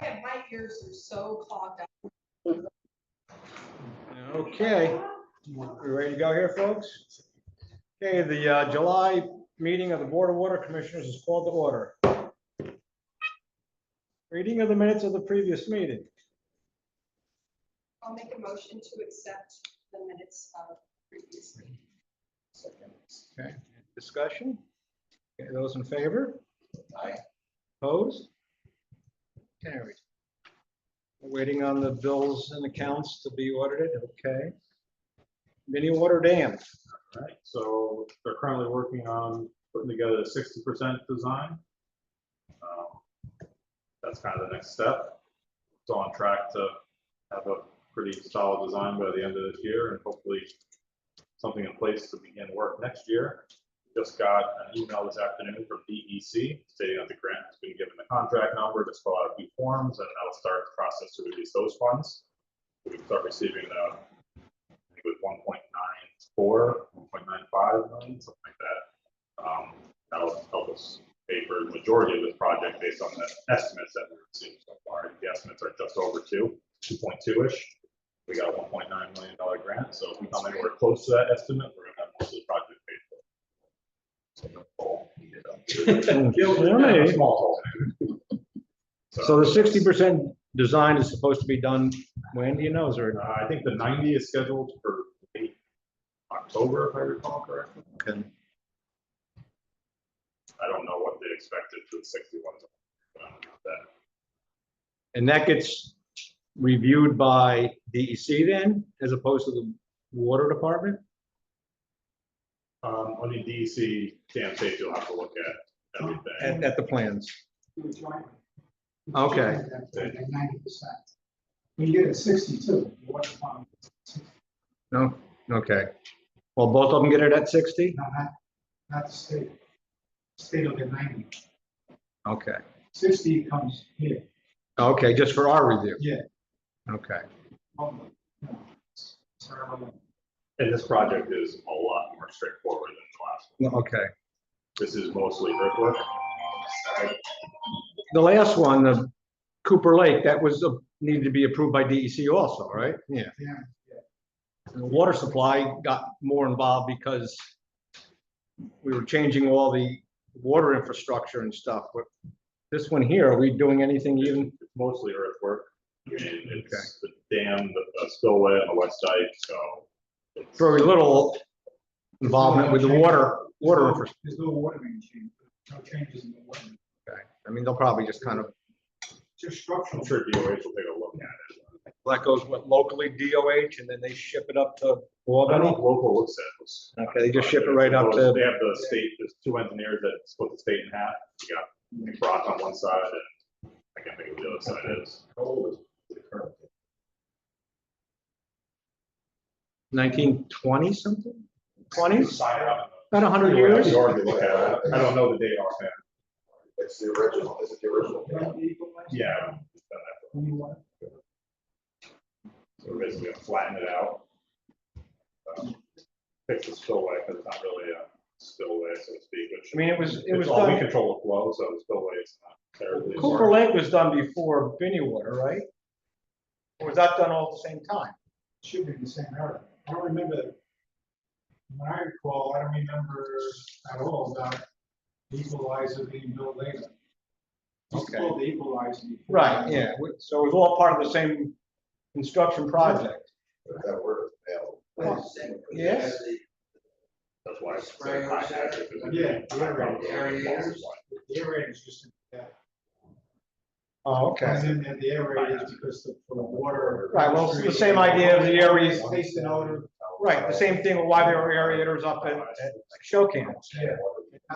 I have my ears are so clogged up. Okay, we ready to go here, folks? Okay, the July meeting of the Board of Water Commissioners is called to order. Reading of the minutes of the previous meeting. I'll make a motion to accept the minutes of previous meeting. Okay, discussion? Okay, those in favor? Aye. Opposed? Carried. We're waiting on the bills and accounts to be audited, okay. Mini water dam. All right, so they're currently working on putting together a 60% design. That's kind of the next step. It's on track to have a pretty solid design by the end of this year and hopefully something in place to begin work next year. Just got an email this afternoon from DEC stating that the grant has been given the contract number to fill out a few forms, and that'll start the process to release those funds. We can start receiving I think it was 1.94, 1.95 million, something like that. That'll help us pay for the majority of this project based on the estimates that we've received so far. The estimates are just over 2.2-ish. We got a $1.9 million grant, so if we come anywhere close to that estimate, we're gonna have most of the project paid for. So the 60% design is supposed to be done when, do you know? Is there? I think the 90 is scheduled for late October, if I recall correctly. Okay. I don't know what they expected for the 61. But I don't know that. And that gets reviewed by DEC then, as opposed to the water department? On the DEC dam safety, you'll have to look at everything. At the plans. Okay. 90%. You get it 62. No, okay. Well, both of them get it at 60? No, not the state. The state will get 90. Okay. 60 comes here. Okay, just for our review? Yeah. Okay. And this project is a lot more straightforward than the last one. Okay. This is mostly earthwork. The last one, the Cooper Lake, that was needed to be approved by DEC also, right? Yeah. Yeah. And the water supply got more involved because we were changing all the water infrastructure and stuff. But this one here, are we doing anything even? It's mostly earthwork. I mean, it's the dam, the spillway on the west dike, so. Very little involvement with the water infrastructure. There's no water main change. No changes in the water main. Okay. I mean, they'll probably just kind of, Just structural. I'm sure DOH will take a look at it. that goes with locally DOH and then they ship it up to I don't know Albany? if local looks at this. Okay, they just ship it right up to. They have the state, there's two engineers that split the state in half. You got Brock on one side and I can't think of what the other side is. How old is the current? 1920 something? 20s? Sign out. About 100 years? We already look at it. I don't know the date offhand. It's the original, is it the original? Yeah. So we're basically gonna flatten it out. Fix the spillway, because it's not really a spillway, so to speak. I mean, it was It's all we done, control the flow, so the spillway is not terribly. Cooper Lake was done before Binney Water, right? Or was that done all at the same time? Should be the same era. I don't remember, when I recall, I don't remember at all about the equalizer being built later. It's Okay. called the equalizer. before. Right, yeah, so it was all part of the same construction project. That word is Yes. That's why it's so high hazard. Yeah, the aerators. The aerators just, yeah. Oh, And then the aerators because for the water. Right, well, it's the same idea of the areas, Taste and odor. right, the same thing with why there were aerators up at show camps. Yeah.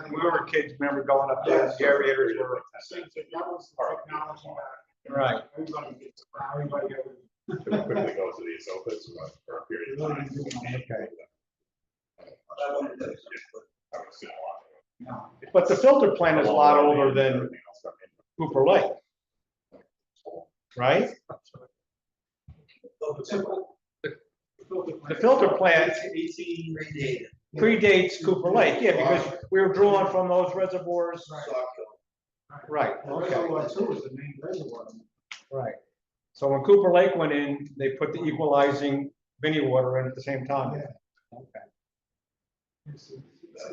When we were kids, remember going up there, the aerators were. Same thing. That was the technology back. Right. Everybody gets, everybody got it. Should we quickly go to these opens for a period of time? Okay. I would assume a lot. No. But the filter plant is a lot older than Cooper Lake, right? The filter plant predates Cooper Lake, yeah, because we were drawing from those reservoirs. Right, okay. Reservoir two is the main reservoir. Right. So when Cooper Lake went in, they put the equalizing Vinnie water in at the same time. Yeah. Okay. It's in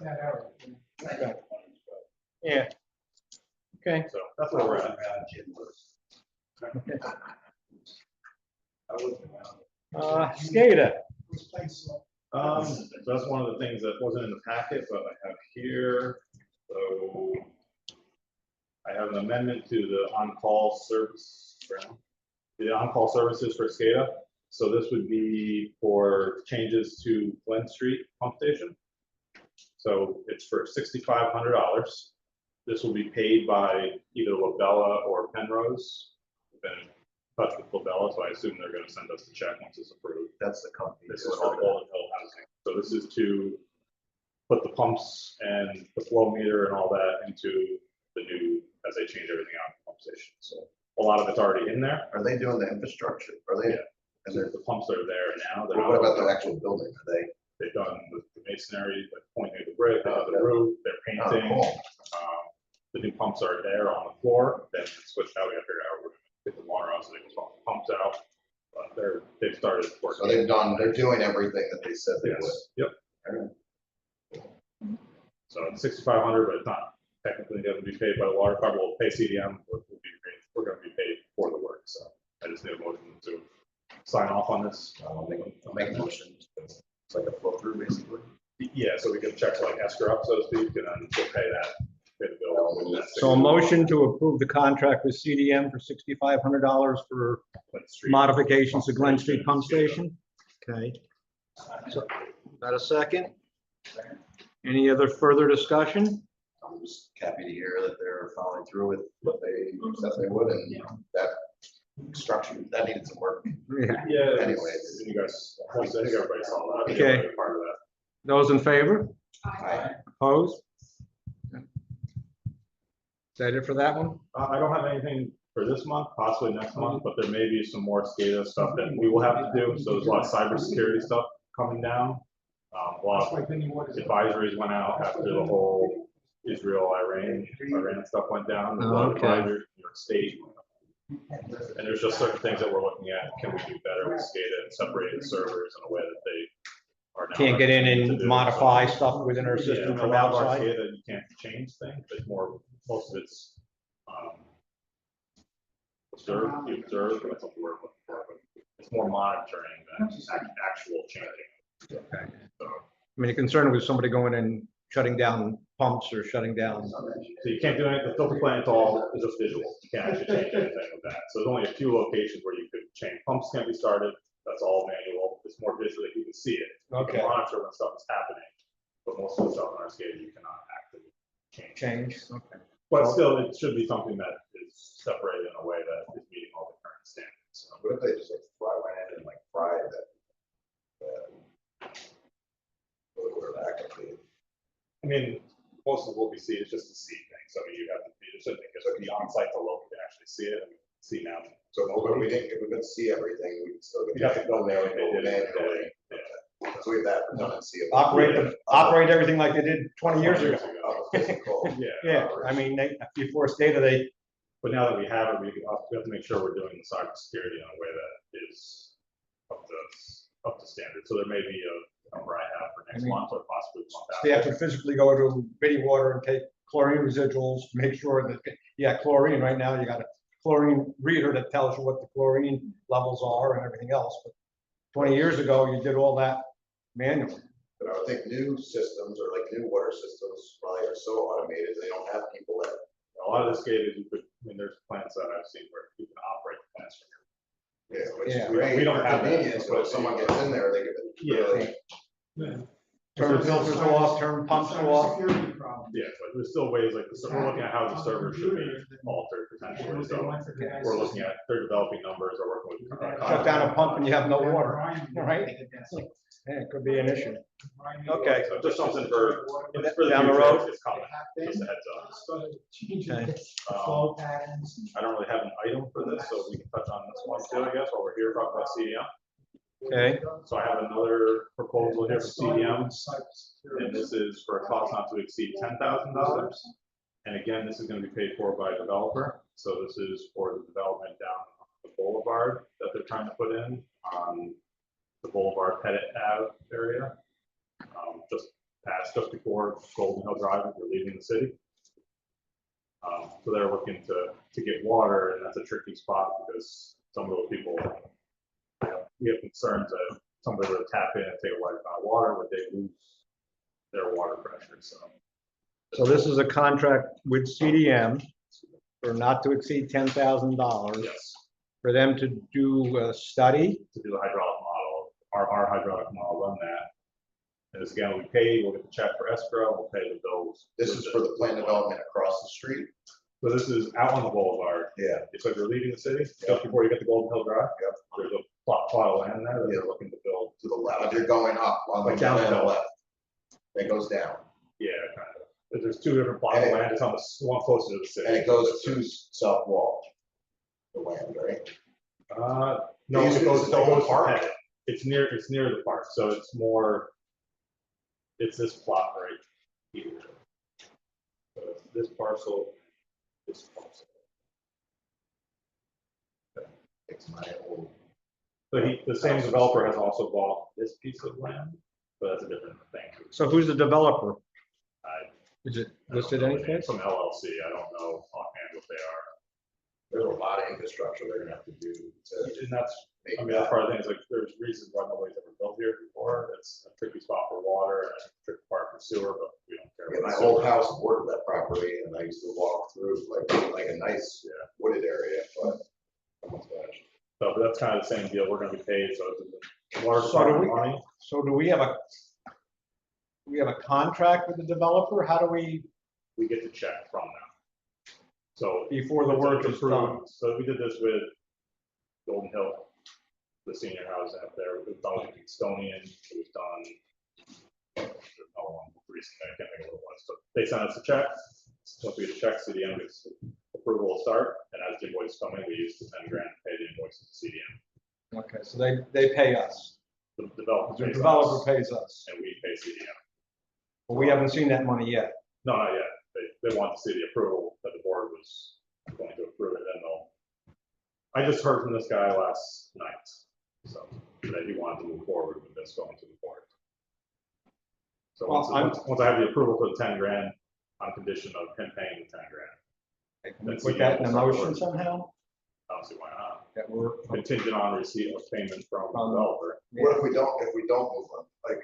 that area. Okay. Yeah. Okay. So that's where we're at. SCADA. Which place, So that's one of the things that wasn't in the packet, but I have here. So I have an amendment to the on-call service, the on-call services for SCADA. So this would be for changes to Glen Street pump station. So it's for $6,500. This will be paid by either Labella or Penrose. We've been in touch with Labella, so I assume they're going to send us the check once it's approved. That's the company. This is for Golden Hill Housing. So this is to put the pumps and the flow meter and all that into the new, as they change everything out in the pump station. So a lot of it's already in there. Are they doing the infrastructure? Are they? Yeah. And the pumps are there now. They're What not- about the actual building? Are they? They've done the masonry, like pointing the brick, they did the roof, they're Oh, painting. cool. The new pumps are there on the floor, then switch out, we have to figure out, we're gonna get the water out, so they can swap the pumps out. But they've started working. So they're doing everything that they said they would. Yes, yep. So it's $6,500, but it's not technically going to be paid by the water department, we'll pay CDM, we're gonna be paid for the work, so I just need a motion to sign off on this. I'll make a motion. It's like a flow through basically. Yeah, so we can check like escrow up, so to speak, and then we'll pay the bill. with that So a motion to approve the contract with CDM for $6,500 for Glen Street. modifications to Glen Street Pump Station. Okay. So, got a second? Any other further discussion? I'm just happy to hear that they're following through with what they said they would, and that construction, that needed some work. Yeah. Yeah. Anyways. You guys, I think everybody saw that. Okay. Everybody Part of that. Those in favor? Aye. Opposed? Is that it for that one? I don't have anything for this month, possibly next month, but there may be some more SCADA stuff that we will have to do. So there's a lot of cybersecurity stuff coming down. A lot of advisories went out after the whole Israel, Iran stuff went down. There's a lot of Okay. advisories, New York State. And there's just certain things that we're looking at. Can we do better with SCADA and separating servers in a way that they are now Can't get in recommended and to do. modify So- stuff within our Yeah, system and a from lot of our outside? SCADA, you can't change things, it's more, most of it's, observe, you observe, that's what we're looking for, but it's more monitoring than actual changing. Okay. So, I mean, the concern was somebody going and shutting down pumps or shutting down. so you can't do anything, the filter plant all is just visual, you can't actually change anything with that. So there's only a few locations where you could change, pumps can't be started, that's all manual, it's more visual, you can see it. You Okay. can monitor when stuff is happening, but most of the stuff on our SCADA, you cannot actively change. Change, okay. But still, it should be something that is separated in a way that is meeting all the current standards. So, What if they just like went in and like fried that? Or actually, I mean, most of what we see is just a see thing, so you have to be, it shouldn't be on site to look to actually see it, and see now. so if we didn't, if we couldn't see everything, we could still. You have to go there like they did manually. Yeah. So we have that redundancy. of- Operate everything like they did 20 years ago. Of the physical. Yeah. Yeah, I mean, before SCADA, they, But now that we have it, we have to make sure we're doing the cybersecurity in a way that is up to standard. So there may be a number I have for next I mean, month or possibly the month they have after. to physically go to Vinnie water and take chlorine residuals, make sure that, yeah, chlorine, right now, you got a chlorine reader that tells you what the chlorine levels are and everything else. But 20 years ago, you did all that manually. But I would think new systems or like new water systems probably are so automated, they don't have people that. A lot of the SCADA, you could, I mean, there's plants that I've seen where you can operate the plants from here. Yeah, which Yeah. is great. We don't for have that. convenience, but if someone gets in there, they could. Yeah. Turn filters off, turn pumps off. Security problem. Yeah, but there's still ways like, we're looking at how the server should be altered potentially, so we're looking at, they're developing numbers or working with. Shut down a pump and you have no water, right? Yeah, it could be an issue. Okay. So just something for, it's for the Down the future, road? it's coming, just a heads up. Okay. Flow patterns. I don't really have an item for this, so we can touch on this one too, I guess, while we're here talking about CDM. Okay. So I have another proposal here for CDM, and this is for a cost not to exceed $10,000. And again, this is gonna be paid for by a developer, so this is for the development down boulevard that they're trying to put in on the Boulevard Pettit Ave area. Just before Golden Hill Drive, if you're leaving the city. So they're looking to get water, and that's a tricky spot because some of those people, we have concerns that if somebody were to tap in and take a large amount of water, would they lose their water pressure, so. So this is a contract with CDM for not to exceed $10,000 Yes, for them to do a study. to do the hydraulic model, our hydraulic model run that. And as again, we'll get the check for escrow, we'll pay the bills. This is for the plan development across the street. So this is out on the boulevard. Yeah. It's like you're leaving the city, Yep. just before you get to Golden Hill Drive. Yep. There's a plot of land there that Yeah. they're looking to build. To the left, you're going up on the Like down down the hill. left. It goes down, Yeah, kind of. There's two different plots of And it- land. It's on the one closer to the city. and it goes to South Wall. The land, right? No, Is it it goes still to in the park? Pettit. It's near the park, so it's more, it's this plot right here. So it's this parcel, this parcel. It's my old. But the same developer has also bought this piece of land, but that's a different thing. So who's the developer? I Is it I don't listed know the anything? name, Some LLC, I don't know offhand what they are. There's a lot of infrastructure they're gonna have to do to And that's, make I mean, that's that. part of the thing, is like, there's reasons why nobody's ever built here before. It's a tricky spot for water and a tricky part for sewer, but we don't care. Yeah, my about old sewer. house bordered that property and I used to walk through like a nice wooded area, but. almost finished. So, but that's kind of the same deal. We're gonna be paid, so it's a large So part do of we- money. So do we have a contract with the developer? How do we, We get the check from them. So. before the it's work is approved. done? So we did this with Golden Hill, the senior housing up there. It was done with Kingstonian. It was done. There's another one recently, I can't think of what it was, but they sent us a check. Once we get the check, CDM gets approval will start, and as the invoices come in, we use the 10 grand to pay the invoices to CDM. Okay, so they pay us. The developer The pays developer us, pays us. and we pay CDM. But we haven't seen that money yet. No, not yet. They want to see the approval that the board was going to approve it, then they'll. I just heard from this guy last night, so that he wanted to move forward with this going to the board. So Well, once I have the approval for the 10 grand, on condition of him paying the 10 grand, Can we That's put the that in a end. motion somehow? I don't see why not. That we're, Contingent on receipt of payment from the developer. What if we don't move them? Like,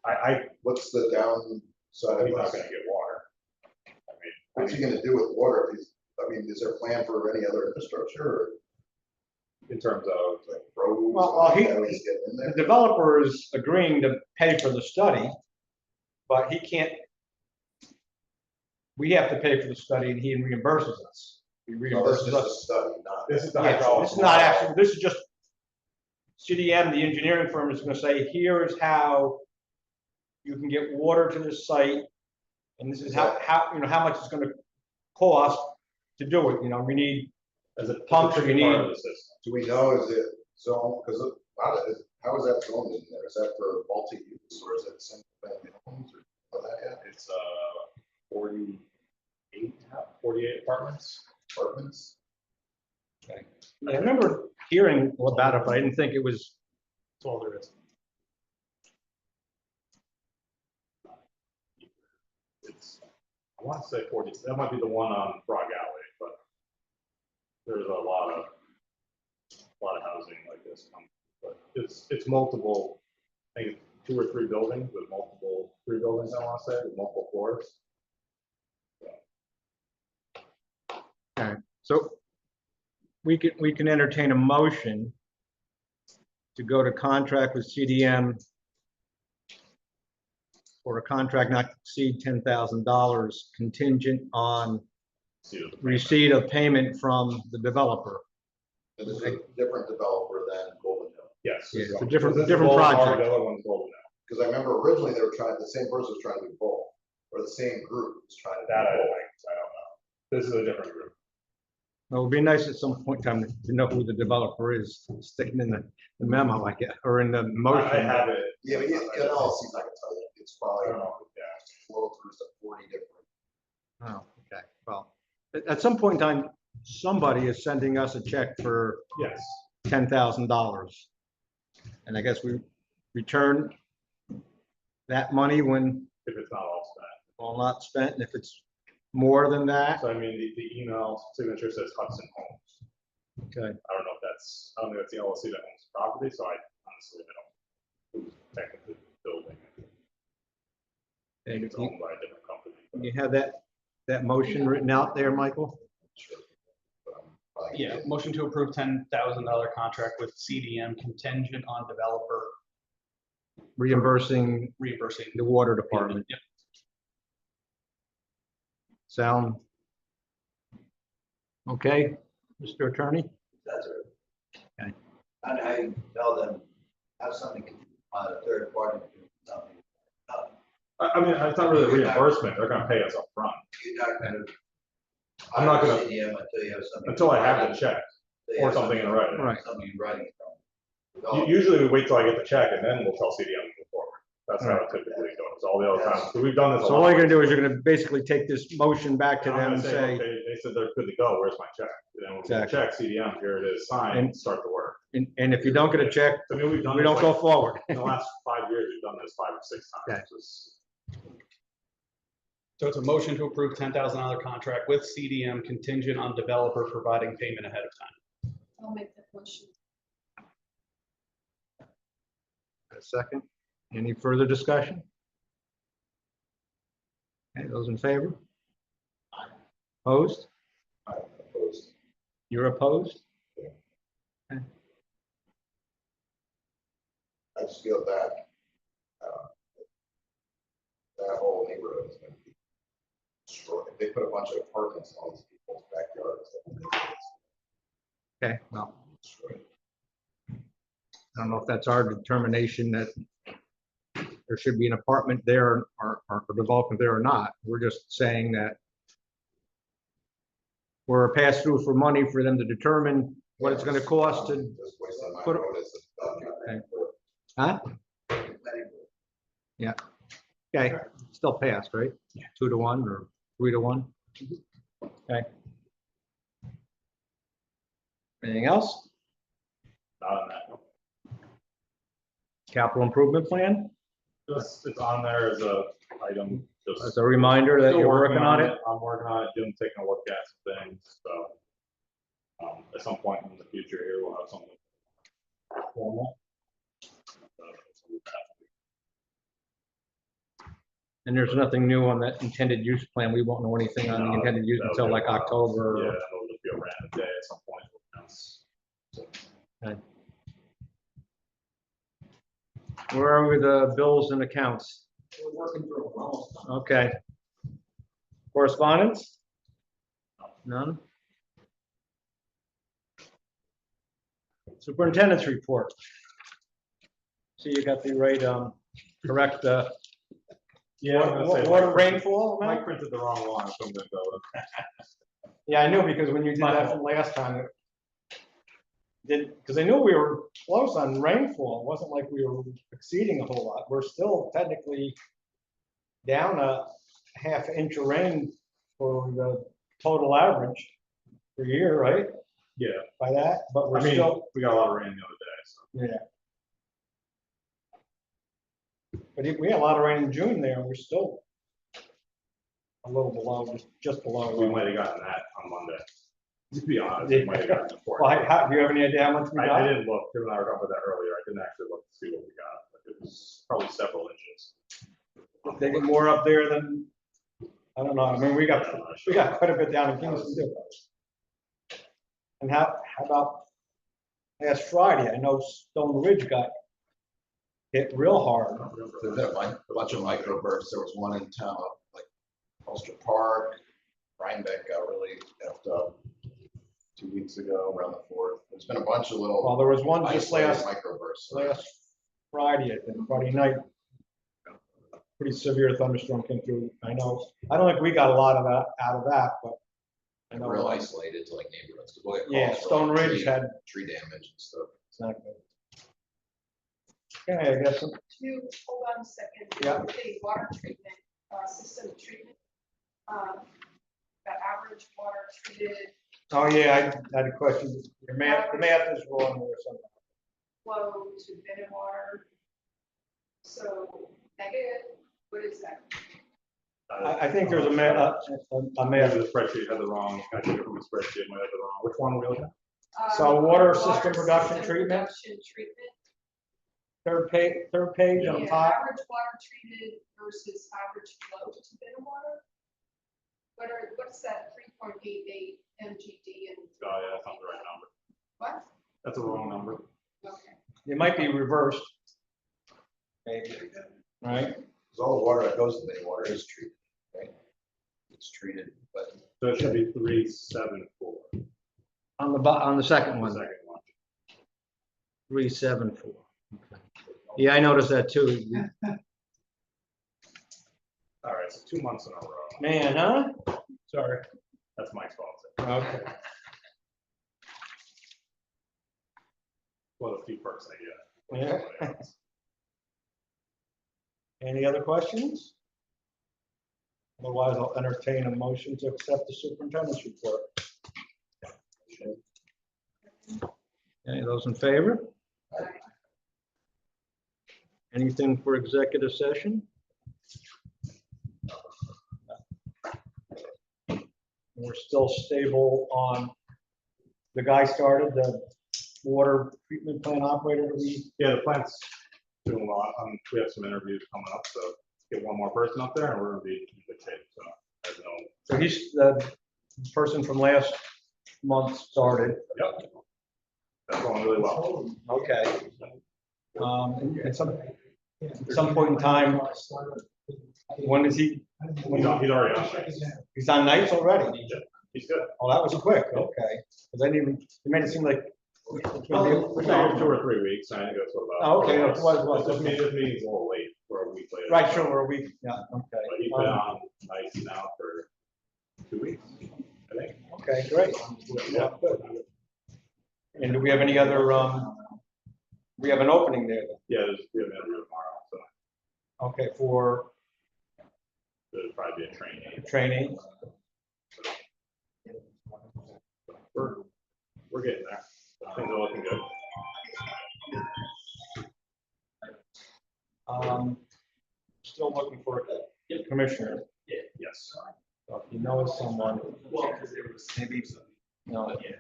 I, what's the downside he's of not us? gonna get water. I What's he mean, gonna do with water? If he's, I mean, is there a plan for any other infrastructure or in terms of, like roads? Well, how he's getting in the there? developer is agreeing to pay for the study, but he can't. We have to pay for the study and he reimburses us. He No, this is reimburses just a us. study, not. this is the Yeah, hydraulic. this is not actually, this is just CDM, the engineering firm is gonna say, here is how you can get water to this site. And this is how, how much it's gonna cost to do it. We need As a pumps, tricky we part need- of the system. Do we know, is it zone, because how is that zoned in there? Is that for multi-use or is it single family homes or what that yet? It's 48 apartments. Apartments? I remember hearing about it, but I didn't think it was. That's all there is. It's, I want to say 40, that might be the one on Frog Alley, but there's a lot of housing like this. But it's multiple, I think it's 2 or 3 buildings with multiple, 3 buildings, I want to say, with multiple floors. So we can entertain a motion to go to contract with CDM for a contract not to exceed $10,000 contingent on See the- receipt of payment from the developer. It is a different developer than Golden Hill. Yes. Yeah, it's a This is different Golden Hour, project. The other one's Golden Hour. Because I remember originally they were trying, the same person was trying to do both, or the same group was trying to That I do don't both. know. This is a different group. It would be nice at some point in time to know who the developer is, sticking in the memo, like, or in the I motion. have it. Yeah, but LLC's not gonna tell you, it's I probably don't know, yeah. flow through to 40 different. Oh, okay, well, at some point in time, somebody is sending us a check for Yes, $10,000. And I guess we return that money when if it's not all spent. all not spent, and if it's more than that, So I mean, the email signature says Hudson Homes. okay. I don't know if that's, I don't think that's the LLC that owns the property, so I honestly, I don't know who's technically building it. I think it's owned by a different company. but- You have that motion written out there, Michael? Sure. Probably Yeah, get- motion to approve $10,000 contract with CDM contingent on developer Reimbursing reimbursing. the water department. Yep. Sound? Okay, Mr. Attorney? That's it. Okay. And I tell them, have something on a third party, do something. I mean, it's not really reimbursement, they're gonna pay us up front You're not gonna. I'm not hire gonna- CDM until you have something. until I have the check Until you or have something in writing. Right. Something in writing. Usually we wait till I get the check and then we'll tell CDM to move forward. That's how it typically goes, all the other times, so we've done this a So lot. all you're gonna do is you're gonna basically take this motion back to I'm them gonna and say, okay, they said they're good to go, where's my check? And then we'll get a Exactly. check, CDM, here it is, sign, And- start the work. and if you don't get a check, I mean, we've done we this don't go like, forward. in the last 5 years, we've done this 5 or 6 Okay. times. It's- So it's a motion to approve $10,000 contract with CDM contingent on developer providing payment ahead of time. I'll make that motion. A second. Any further discussion? Okay, those in favor? Opposed? Opposed. You're opposed? I just feel that, that whole neighborhood is gonna be destroyed. If they put a bunch of apartments on these people's backyards, Okay, well, destroyed. I don't know if that's our determination that there should be an apartment there or development there or not. We're just saying that we're a pass-through for money for them to determine what it's gonna cost to, Just wasting my put- vote as Okay. huh? Okay, still passed, right? 2-1 or 3-1? Okay. Anything else? Not on that. Capital improvement plan? Just, it's on there as a item, just. As a reminder that Still you're working on it? I'm working on it, Jim's taking a look at some things, so. At some point in the future here, we'll have something formal. And there's nothing new on that intended use plan. We won't know anything on the intended use That'll until be like a while. October. Yeah, it'll just be a random day at some point. That's- Where are we with the bills and accounts? We're working through it, we're almost done. Okay. Correspondence? None? Superintendent's report. See, you got the right, correct, Yeah, I was gonna say, water Mike- rainfall Mike amount? printed the wrong one, so I'm gonna go with. Yeah, I know, because when you did My that fault. from last time, because I knew we were close on rainfall. It wasn't like we were exceeding a whole lot. We're still technically down a ½ inch of rain for the total average per year, right? Yeah, By that, but we're I mean, still, we got a lot of rain the other day, so. yeah. But we had a lot of rain in June there, and we're still a little below, just below. We might have gotten that on Monday. To be honest, we might have gotten it for. Well, do you have any idea how much we I got? didn't look, Tim and I were talking about that earlier, I didn't actually look to see what we got, but it was probably several inches. They get more up there than, I don't know, I mean, we got quite a bit down in Kingston too. And how about last Friday? I know Stone Ridge got hit real hard. There's been a bunch of microbursts. There was one in town, like Ulster Park. Rhinebeck got really effed up 2 weeks ago around the 4th. There's been a bunch of Well, little there was one just isolated last microbursts. Friday, I think, Friday night. Pretty severe thunderstorm came through. I know, I don't think we got a lot of that, out of that, but. I know, Real isolated to like neighborhoods. 'Cause we'll get Yeah, calls for, Stone like, Ridge had, tree damage and stuff. exactly. Okay, I guess, You, hold on a second. Yeah. The water treatment, system treatment. The average water treated Oh, yeah, I had a question. Your math, the math is wrong there something. Flow to bin and water. So negative, what is that? I think there's a math, Maybe the spreadsheet had the wrong, I think from the spreadsheet might have the wrong, which one were we looking at? So water system reduction treatment? Reduction treatment. third page on Yeah, top. average water treated versus average flow to bin and water. What's that 3.88 MGD and Oh, yeah, that's not the right number. what? That's a wrong number. Okay. It might be reversed. Maybe, right? Because all the water that goes to the water is treated, right? It's treated, but So it should be 374. On the second The one, second one. 374. Yeah, I noticed that too. All right, so 2 months in a row. Man, huh? Sorry. That's my fault. Okay. Well, a few perks I get. Yeah. Any other questions? Otherwise, I'll entertain a motion to accept the superintendent's report. Any of those in favor? Anything for executive session? We're still stable on, the guy started, the water treatment plant operator, Yeah, the plant's doing well. We have some interviews coming up, so get one more person up there and we're gonna be in good shape, so. I don't know. so he's the person from last month started. Yep. That's going really well. Okay. At some point in time, when is he, He's already on site. he's on nights already? He's good. Oh, that was quick, okay. Because I didn't even, it made it seem like. We've been here 2 or 3 weeks, I think that's what about. Oh, okay, that's what it was. This meeting's a little late for a week later. Right, sure, we're a week, yeah, But okay. he's been on nights now for 2 weeks, I think. Okay, great. Yeah, good. And do we have any other, we have an opening there, Yeah, we have an interview tomorrow, so okay, for there's probably be a training. training? We're getting there. Things are looking good. Still looking for a commissioner. Yes. So if you know someone, maybe, you know, Yeah,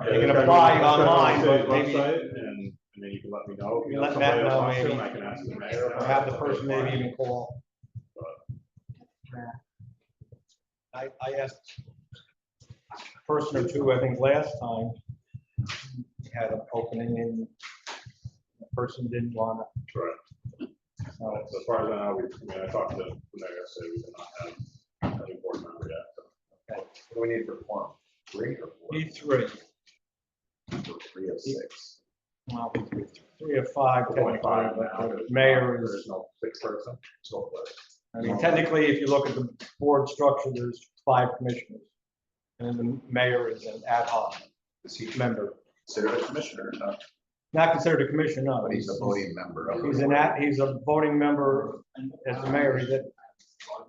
they can apply online, but maybe And then you can let me know. If You know let Matt somebody else know, wants to, maybe. and I can ask the mayor. or have the person maybe even call. I asked a person or two, I think last time, had an opening and the person didn't want to. Correct. So, As far as I know, I talked to the mayor, said we did not have any board member yet. what do we need for quorum? 3 or 4? E3, 3 of 6. well, 3 or 5 There's only technically, 5 but now. the mayor There's is, no 6th person. So close. I mean, technically, if you look at the board structure, there's 5 commissioners. And the mayor is an ad hoc Is he member, considered a commissioner? No, not considered a commissioner, no. but he's a voting member of. the He's an board. he's a voting member as the mayor, he's an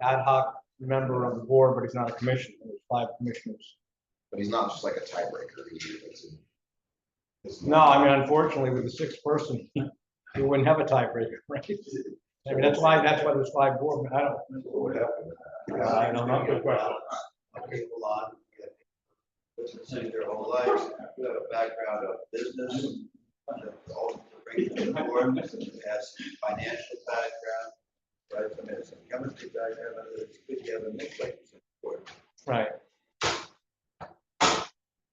ad hoc member of the board, but he's not a commissioner, there's 5 commissioners. But he's not just like a tiebreaker. No, I mean, unfortunately, with the 6th person, you wouldn't have a tiebreaker, right? I mean, that's why there's 5 board, I don't. What would happen? I don't know. Good question. People on, businesses their whole lives, who have a background of business, also bring to the board, has financial background, right, I mean, it's a chemistry background, but it's good to have a mix like this. Right. I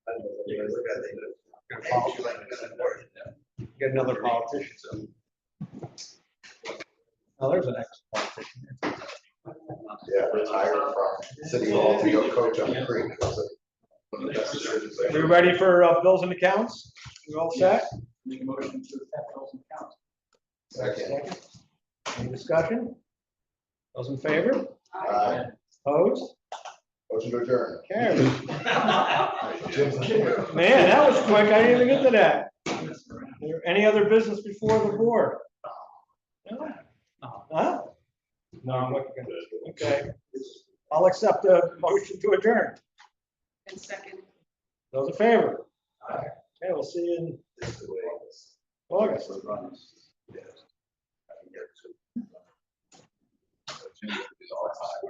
don't know what you guys look at, they do. Like this board. Get another politician. Oh, there's an ex-politician. Yeah, retired from City Hall to go coach on the creek. That's one of the best decisions I We ever- ready for bills and accounts? We all set? Make a motion to accept bills and accounts. Second. Any discussion? Those in favor? Aye. Opposed? Motion to adjourn. Carried. Man, that was quick. I didn't even get to that. Is there any other business before the board? No? Huh? No, I'm looking good. Okay. I'll accept the motion to adjourn. And second. Those in favor? Aye. Okay, we'll see you in This is the way it's. August. Yes. I can get to. All time.